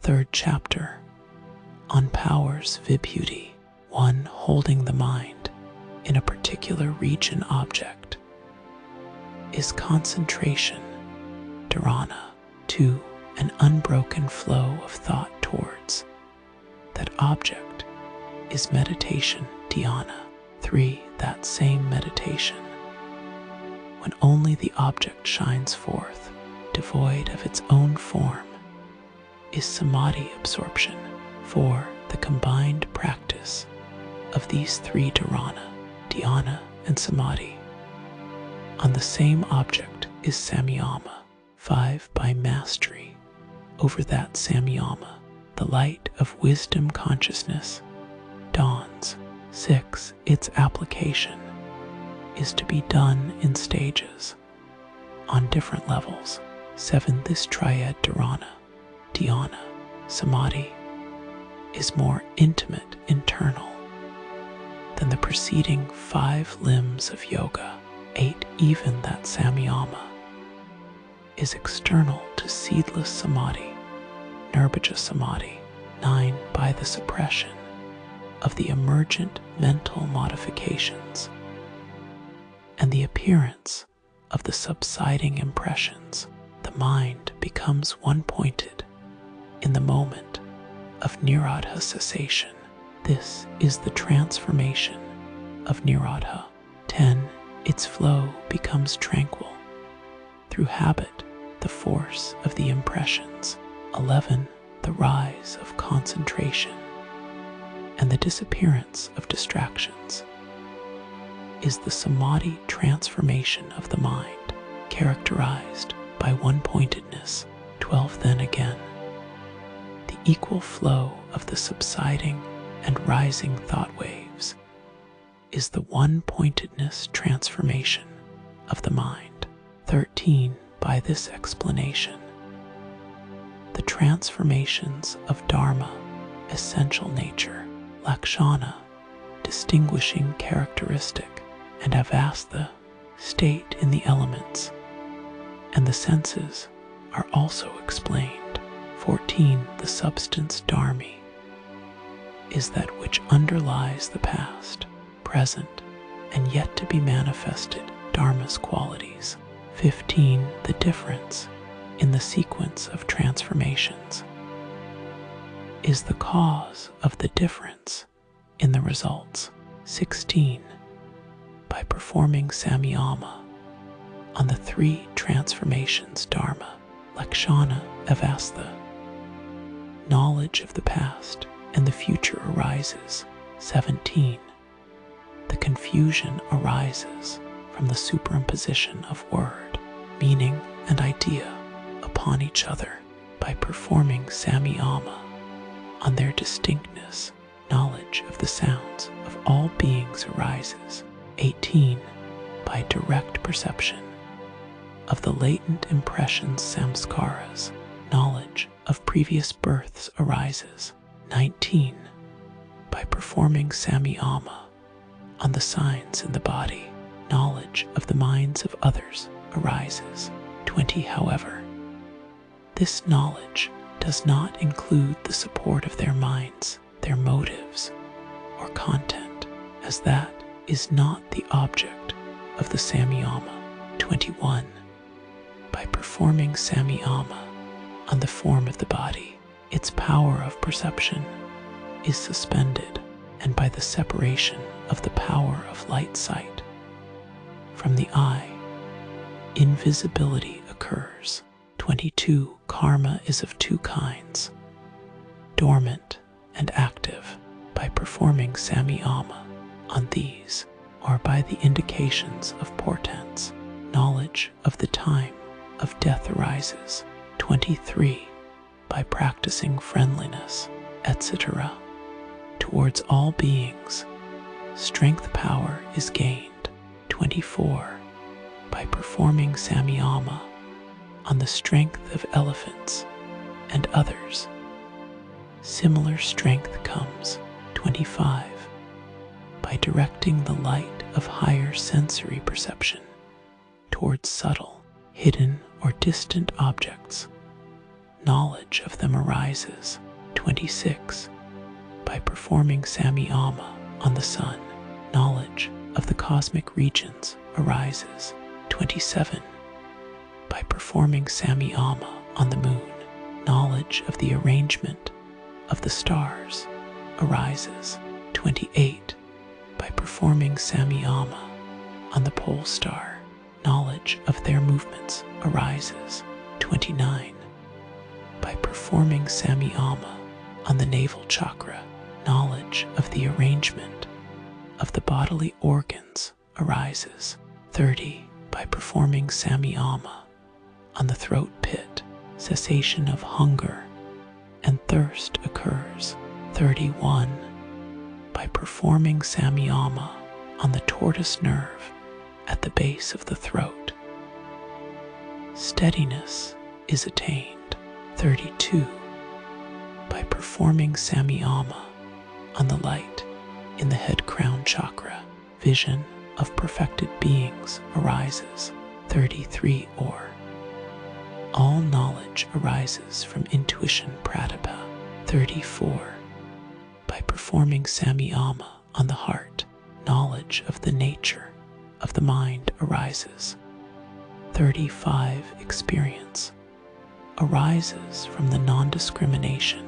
third chapter on powers Vibhuti, 1. Holding the mind in a particular region object is concentration, dharana. 2. An unbroken flow of thought towards that object is meditation, dhyana. 3. That same meditation, when only the object shines forth, devoid of its own form, is samadhi absorption. 4. The combined practice of these three dharana, dhyana, and samadhi on the same object is samyama. 5. By mastery over that samyama, the light of wisdom consciousness dawns. 6. Its application is to be done in stages, on different levels. 7. This triad dharana, dhyana, samadhi is more intimate, internal than the preceding 5 limbs of yoga. 8. Even that samyama is external to seedless samadhi, nirbhaja samadhi. 9. By the suppression of the emergent mental modifications and the appearance of the subsiding impressions, the mind becomes one-pointed in the moment of nirodha cessation. This is the transformation of nirodha. 10. Its flow becomes tranquil through habit, the force of the impressions. 11. The rise of concentration and the disappearance of distractions is the samadhi transformation of the mind, characterized by one-pointedness. 12. Then again, the equal flow of the subsiding and rising thought waves is the one-pointedness transformation of the mind. 13. By this explanation, the transformations of dharma, essential nature, lakshana, distinguishing characteristic, and avastha, state in the elements, and the senses are also explained. 14. The substance dharmi is that which underlies the past, present, and yet to be manifested dharma's qualities. 15. The difference in the sequence of transformations is the cause of the difference in the results. 16. By performing samyama on the 3 transformations dharma, lakshana, avastha, knowledge of the past and the future arises. 17. The confusion arises from the superimposition of word, meaning, and idea upon each other. By performing samyama on their distinctness, knowledge of the sounds of all beings arises. 18. By direct perception of the latent impressions samskaras, knowledge of previous births arises. 19. By performing samyama on the signs in the body, knowledge of the minds of others arises. 20. However, this knowledge does not include the support of their minds, their motives, or content, as that is not the object of the samyama. 21. By performing samyama on the form of the body, its power of perception is suspended, and by the separation of the power of light sight from the eye, invisibility occurs. 22. Karma is of 2 kinds, dormant and active. By performing samyama on these, or by the indications of portents, knowledge of the time of death arises. 23. By practicing friendliness, etc., towards all beings, strength power is gained. 24. By performing samyama on the strength of elephants and others, similar strength comes. 25. By directing the light of higher sensory perception towards subtle, hidden, or distant objects, knowledge of them arises. 26. By performing Samyama on the sun, knowledge of the cosmic regions arises. 27. By performing Samyama on the moon, knowledge of the arrangement of the stars arises. 28. By performing Samyama on the pole star, knowledge of their movements arises. 29. By performing Samyama on the navel chakra, knowledge of the arrangement of the bodily organs arises. 30. By performing Samyama on the throat pit, cessation of hunger and thirst occurs. 31. By performing Samyama on the tortoise nerve at the base of the throat, steadiness is attained. 32. By performing Samyama on the light in the head crown chakra, vision of perfected beings arises. 33. Or all knowledge arises from intuition pratibha. 34. By performing Samyama on the heart, knowledge of the nature of the mind arises. 35. Experience arises from the non-discrimination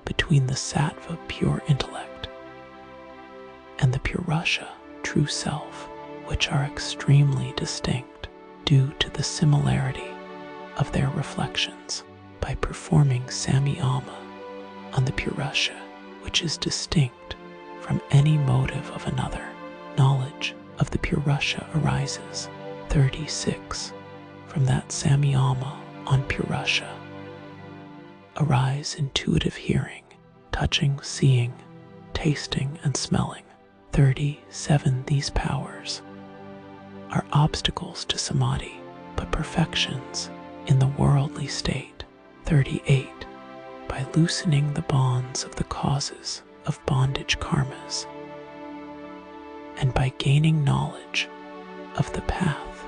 between the sattva pure intellect and the purusha true self, which are extremely distinct due to the similarity of their reflections. By performing Samyama on the purusha, which is distinct from any motive of another, knowledge of the purusha arises. 36. From that Samyama on purusha arise intuitive hearing, touching, seeing, tasting, and smelling. 37. These powers are obstacles to samadhi, but perfections in the worldly state. 38. By loosening the bonds of the causes of bondage karmas, and by gaining knowledge of the path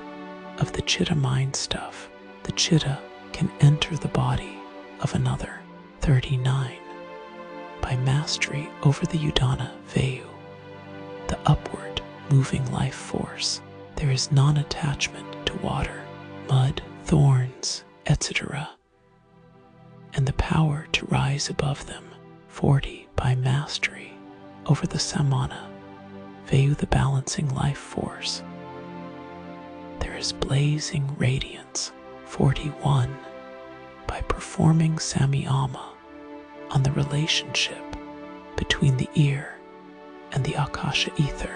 of the chitta mind stuff, the chitta can enter the body of another. 39. By mastery over the udana vayu, the upward moving life force, there is non-attachment to water, mud, thorns, etc., and the power to rise above them. 40. By mastery over the samana vayu, the balancing life force, there is blazing radiance. 41. By performing Samyama on the relationship between the ear and the akasha ether,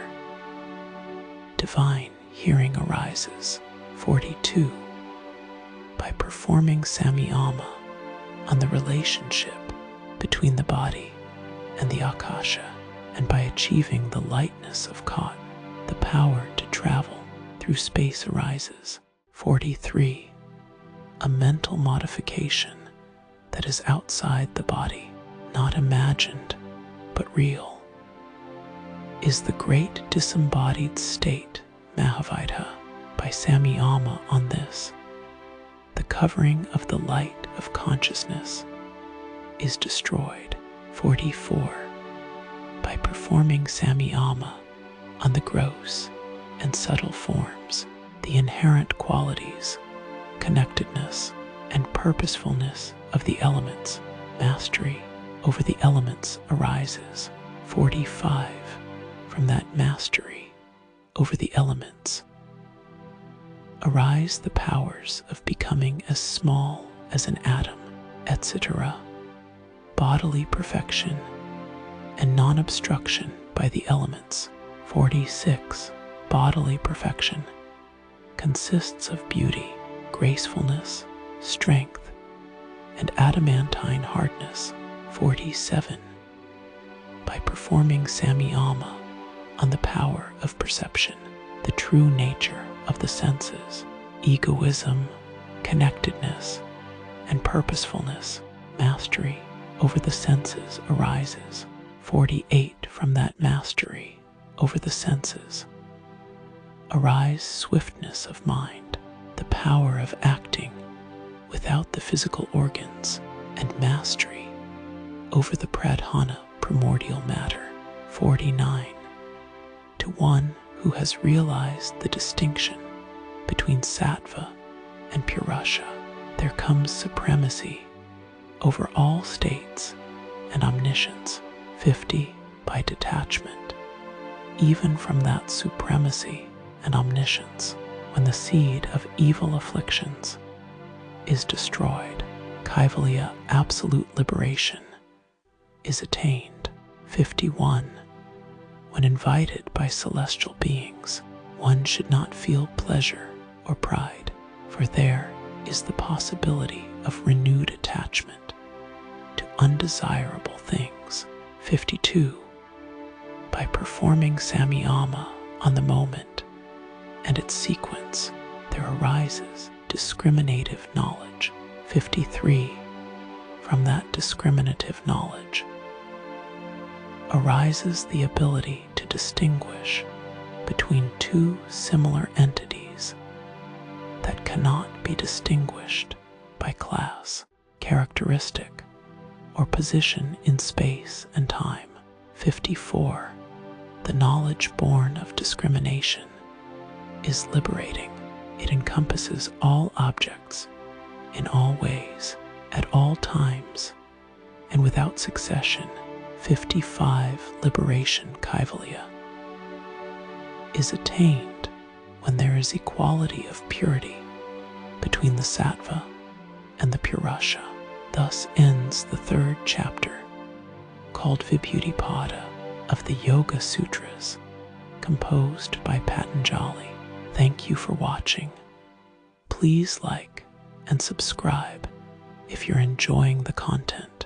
divine hearing arises. 42. By performing Samyama on the relationship between the body and the akasha, and by achieving the lightness of cotton, the power to travel through space arises. 43. A mental modification that is outside the body, not imagined but real, is the great disembodied state, Mahavita. By Samyama on this, the covering of the light of consciousness is destroyed. 44. By performing Samyama on the gross and subtle forms, the inherent qualities, connectedness, and purposefulness of the elements, mastery over the elements arises. 45. From that mastery over the elements arise the powers of becoming as small as an atom, etc., bodily perfection, and non-obstruction by the elements. 46. Bodily perfection consists of beauty, gracefulness, strength, and adamantine hardness. 47. By performing Samyama on the power of perception, the true nature of the senses, egoism, connectedness, and purposefulness, mastery over the senses arises. 48. From that mastery over the senses arise swiftness of mind, the power of acting without the physical organs, and mastery over the pradhana primordial matter. 49. To one who has realized the distinction between sattva and purusha, there comes supremacy over all states and omniscience. 50. By detachment, even from that supremacy and omniscience, when the seed of evil afflictions is destroyed, kaivalya, absolute liberation, is attained. 51. When invited by celestial beings, one should not feel pleasure or pride, for there is the possibility of renewed attachment to undesirable things. 52. By performing samyama on the moment and its sequence, there arises discriminative knowledge. 53. From that discriminative knowledge arises the ability to distinguish between two similar entities that cannot be distinguished by class, characteristic, or position in space and time. 54. The knowledge born of discrimination is liberating. It encompasses all objects, in all ways, at all times, and without succession. 55. Liberation, kaivalya, is attained when there is equality of purity between the sattva and the purusha. Thus ends the third chapter, called Vibhuti Pada, of the Yoga Sutras, composed by Patanjali. Thank you for watching. Please like and subscribe if you're enjoying the content.